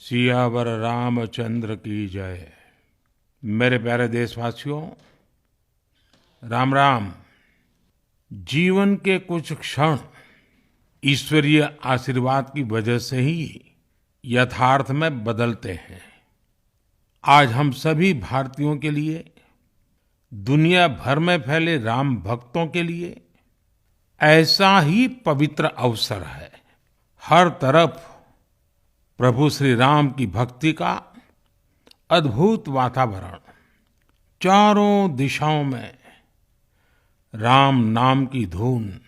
सियावर रामचंद्र की जय। मेरे प्यारे देशवासियों, राम राम। जीवन के कुछ क्षण ईश्वरीय आशीर्वाद की वजह से ही यथार्थ में बदलते हैं। आज हम सभी भारतीयों के लिए, दुनिया भर में फैले राम भक्तों के लिए ऐसा ही पवित्र अवसर है। हर तरफ प्रभु श्री राम की भक्ति का अद्भुत वातावरण, चारों दिशाओं में राम नाम की धुन,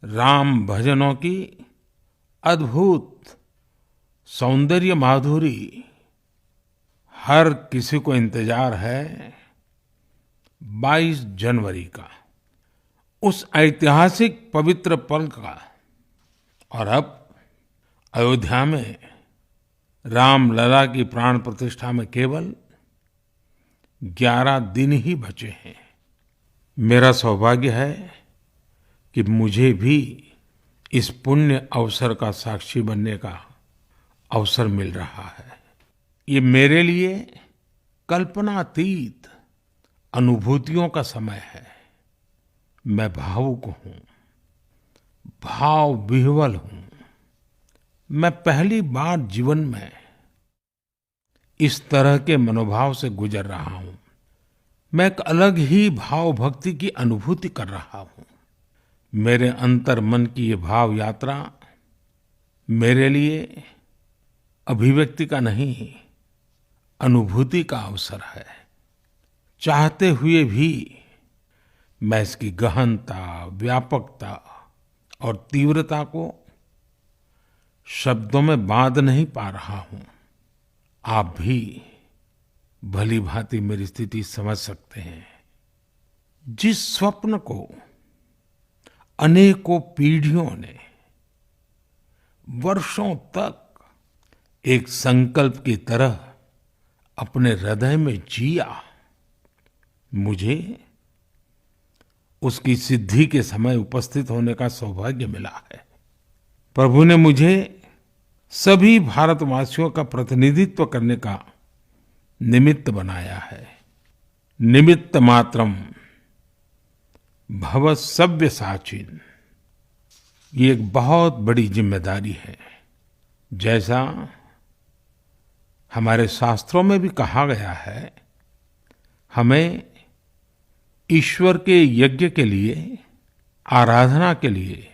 राम भजनों की अद्भुत सौंदर्य माधुरी। हर किसी को इंतजार है 22 जनवरी का, उस ऐतिहासिक पवित्र पल का। और अब अयोध्या में रामलला की प्राण प्रतिष्ठा में केवल 11 दिन ही बचे हैं। मेरा सौभाग्य है कि मुझे भी इस पुण्य अवसर का साक्षी बनने का अवसर मिल रहा है। ये मेरे लिए कल्पनातीत अनुभूतियों का समय है। मैं भावुक हूँ, भाव विह्वल हूँ। मैं पहली बार जीवन में इस तरह के मनोभाव से गुजर रहा हूँ। मैं एक अलग ही भाव भक्ति की अनुभूति कर रहा हूँ। मेरे अंतर मन की ये भाव यात्रा मेरे लिए अभिव्यक्ति का नहीं, अनुभूति का अवसर है। चाहते हुए भी मैं इसकी गहनता, व्यापकता और तीव्रता को शब्दों में बांध नहीं पा रहा हूं। आप भी भली भांति मेरी स्थिति समझ सकते हैं। जिस स्वप्न को अनेकों पीढ़ियों ने वर्षों तक एक संकल्प की तरह अपने हृदय में जिया, मुझे उसकी सिद्धि के समय उपस्थित होने का सौभाग्य मिला है। प्रभु ने मुझे सभी भारतवासियों का प्रतिनिधित्व करने का निमित्त बनाया है। निमित्त मात्रम भव सव्यसाचिन। ये एक बहुत बड़ी जिम्मेदारी है। जैसा हमारे शास्त्रों में भी कहा गया है, हमें ईश्वर के यज्ञ के लिए, आराधना के लिए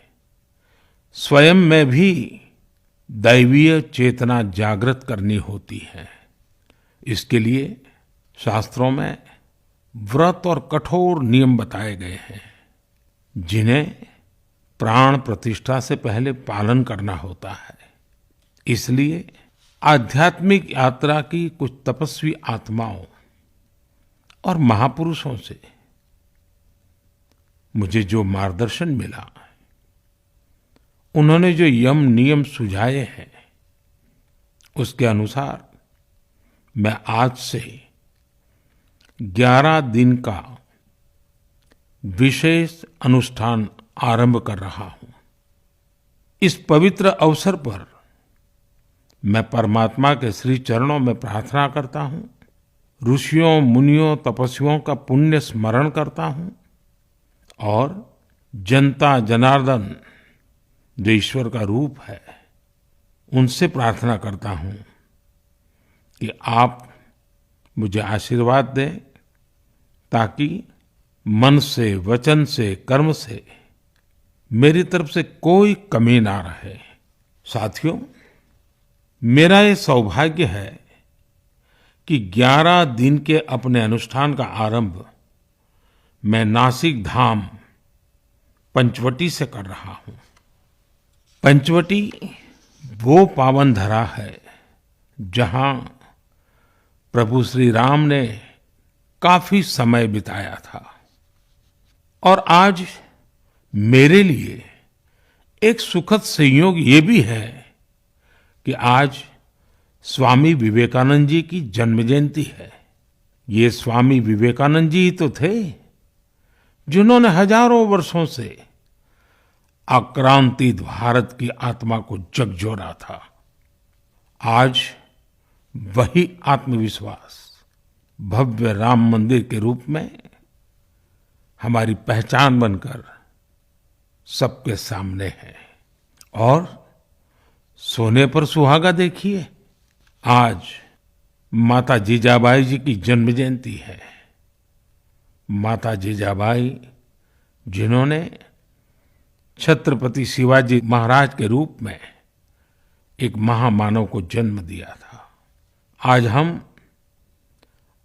स्वयं में भी दैवीय चेतना जागृत करनी होती है। इसके लिए शास्त्रों में व्रत और कठोर नियम बताए गए हैं, जिन्हें प्राण प्रतिष्ठा से पहले पालन करना होता है। इसलिए आध्यात्मिक यात्रा की कुछ तपस्वी आत्माओं और महापुरुषों से मुझे जो मार्गदर्शन मिला, उन्होंने जो यम नियम सुझाए हैं, उसके अनुसार मैं आज से 11 दिन का विशेष अनुष्ठान आरंभ कर रहा हूं। इस पवित्र अवसर पर मैं परमात्मा के श्री चरणों में प्रार्थना करता हूं, ऋषियों, मुनियों, तपस्वियों का पुण्य स्मरण करता हूं और जनता जनार्दन जो ईश्वर का रूप है, उनसे प्रार्थना करता हूं कि आप मुझे आशीर्वाद दें, ताकि मन से, वचन से, कर्म से मेरी तरफ से कोई कमी ना रहे। साथियों, मेरा ये सौभाग्य है कि 11 दिन के अपने अनुष्ठान का आरंभ मैं नासिक धाम पंचवटी से कर रहा हूं। पंचवटी वो पावन धरा है जहां प्रभु श्री राम ने काफी समय बिताया था। और आज मेरे लिए एक सुखद संयोग ये भी है कि आज स्वामी विवेकानंद जी की जन्म जयंती है। ये स्वामी विवेकानंद जी ही तो थे जिन्होंने हजारों वर्षों से आक्रांतित भारत की आत्मा को झकझोरा था। आज वही आत्मविश्वास भव्य राम मंदिर के रूप में हमारी पहचान बनकर सबके सामने है। और सोने पर सुहागा देखिए, आज माता जीजाबाई जी की जन्म जयंती है। माता जीजाबाई जिन्होंने छत्रपति शिवाजी महाराज के रूप में एक महामानव को जन्म दिया था। आज हम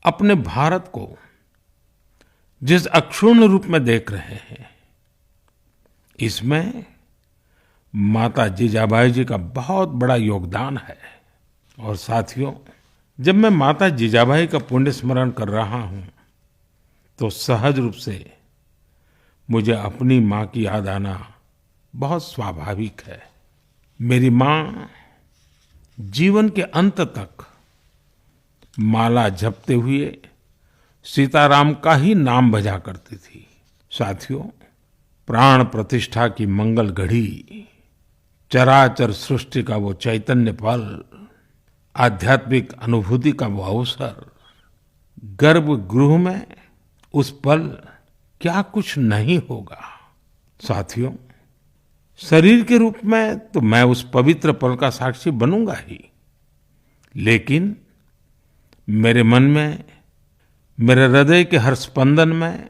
अपने भारत को जिस अक्षुण्ण रूप में देख रहे हैं, इसमें माता जीजाबाई जी का बहुत बड़ा योगदान है। और साथियों, जब मैं माता जीजाबाई का पुण्य स्मरण कर रहा हूं, तो सहज रूप से मुझे अपनी माँ की याद आना बहुत स्वाभाविक है। मेरी माँ जीवन के अंत तक माला जपते हुए सीताराम का ही नाम भजा करती थी। साथियों, प्राण प्रतिष्ठा की मंगल घड़ी, चराचर सृष्टि का वो चैतन्य पल, आध्यात्मिक अनुभूति का वो अवसर, गर्भगृह में उस पल क्या कुछ नहीं होगा। साथियों, शरीर के रूप में तो मैं उस पवित्र पल का साक्षी बनूंगा ही, लेकिन मेरे मन में, मेरे हृदय के हर स्पंदन में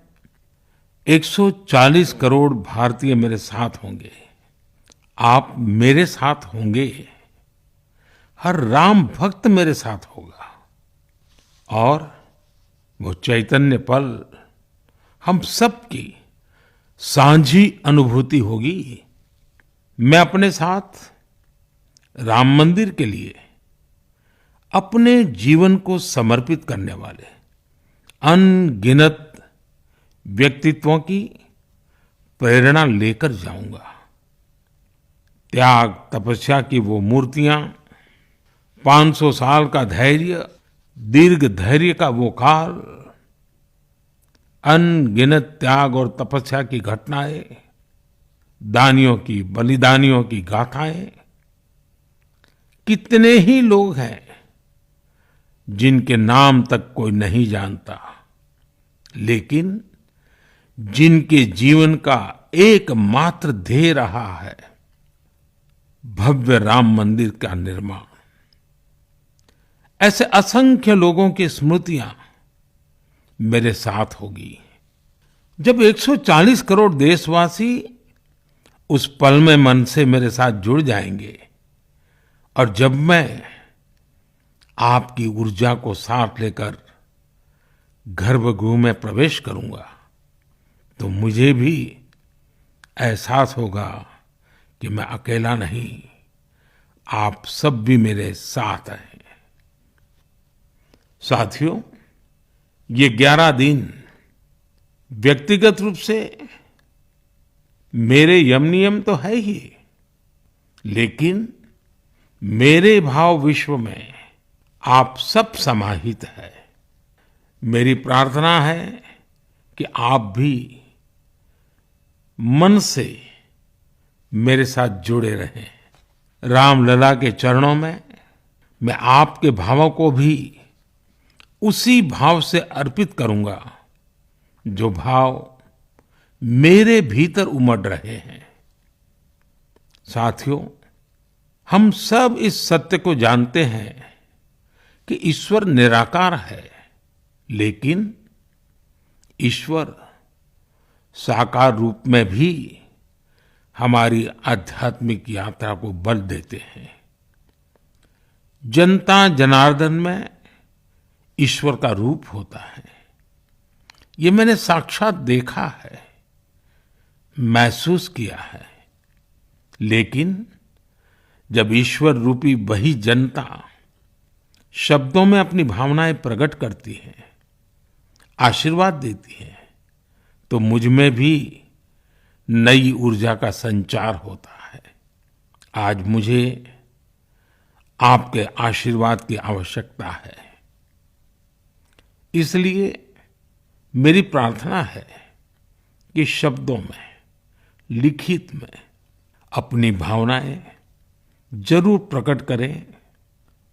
140 करोड़ भारतीय मेरे साथ होंगे। आप मेरे साथ होंगे, हर राम भक्त मेरे साथ होगा, और वो चैतन्य पल हम सबकी साझी अनुभूति होगी। मैं अपने साथ राम मंदिर के लिए अपने जीवन को समर्पित करने वाले अनगिनत व्यक्तित्वों की प्रेरणा लेकर जाऊंगा। त्याग तपस्या की वो मूर्तियां, 500 साल का धैर्य, दीर्घ धैर्य का वो काल, अनगिनत त्याग और तपस्या की घटनाएं, दानियों की, बलिदानियों की गाथाएं, कितने ही लोग हैं जिनके नाम तक कोई नहीं जानता, लेकिन जिनके जीवन का एकमात्र ध्येय रहा है भव्य राम मंदिर का निर्माण। ऐसे असंख्य लोगों की स्मृतियां मेरे साथ होगी। जब 140 करोड़ देशवासी उस पल में मन से मेरे साथ जुड़ जाएंगे, और जब मैं आपकी ऊर्जा को साथ लेकर गर्भगृह में प्रवेश करूंगा, तो मुझे भी एहसास होगा कि मैं अकेला नहीं, आप सब भी मेरे साथ हैं। साथियों, ये 11 दिन व्यक्तिगत रूप से मेरे यम नियम तो है ही, लेकिन मेरे भाव विश्व में आप सब समाहित है। मेरी प्रार्थना है कि आप भी मन से मेरे साथ जुड़े रहें। रामलला के चरणों में मैं आपके भावों को भी उसी भाव से अर्पित करूंगा जो भाव मेरे भीतर उमड़ रहे हैं। साथियों, हम सब इस सत्य को जानते हैं कि ईश्वर निराकार है, लेकिन ईश्वर साकार रूप में भी हमारी आध्यात्मिक यात्रा को बल देते हैं। जनता जनार्दन में ईश्वर का रूप होता है, ये मैंने साक्षात देखा है, महसूस किया है। लेकिन जब ईश्वर रूपी वही जनता शब्दों में अपनी भावनाएं प्रकट करती है, आशीर्वाद देती है, तो मुझ में भी नई ऊर्जा का संचार होता है। आज मुझे आपके आशीर्वाद की आवश्यकता है, इसलिए मेरी प्रार्थना है कि शब्दों में, लिखित में अपनी भावनाएं जरूर प्रकट करें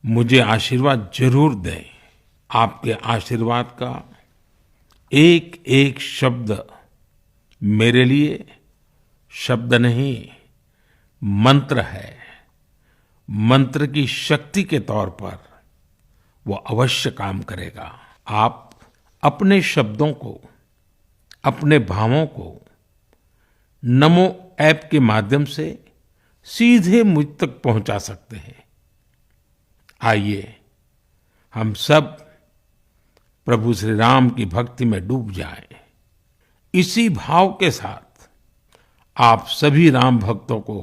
मुझे आशीर्वाद जरूर दें। आपके आशीर्वाद का एक एक शब्द मेरे लिए शब्द नहीं, मंत्र है। मंत्र की शक्ति के तौर पर वो अवश्य काम करेगा। आप अपने शब्दों को, अपने भावों को नमो ऐप के माध्यम से सीधे मुझ तक पहुंचा सकते हैं। आइए हम सब प्रभु श्री राम की भक्ति में डूब जाएं। इसी भाव के साथ आप सभी राम भक्तों को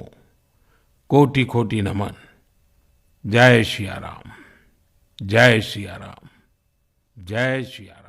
कोटि कोटि नमन। जय सिया राम, जय सिया राम, जय सिया राम।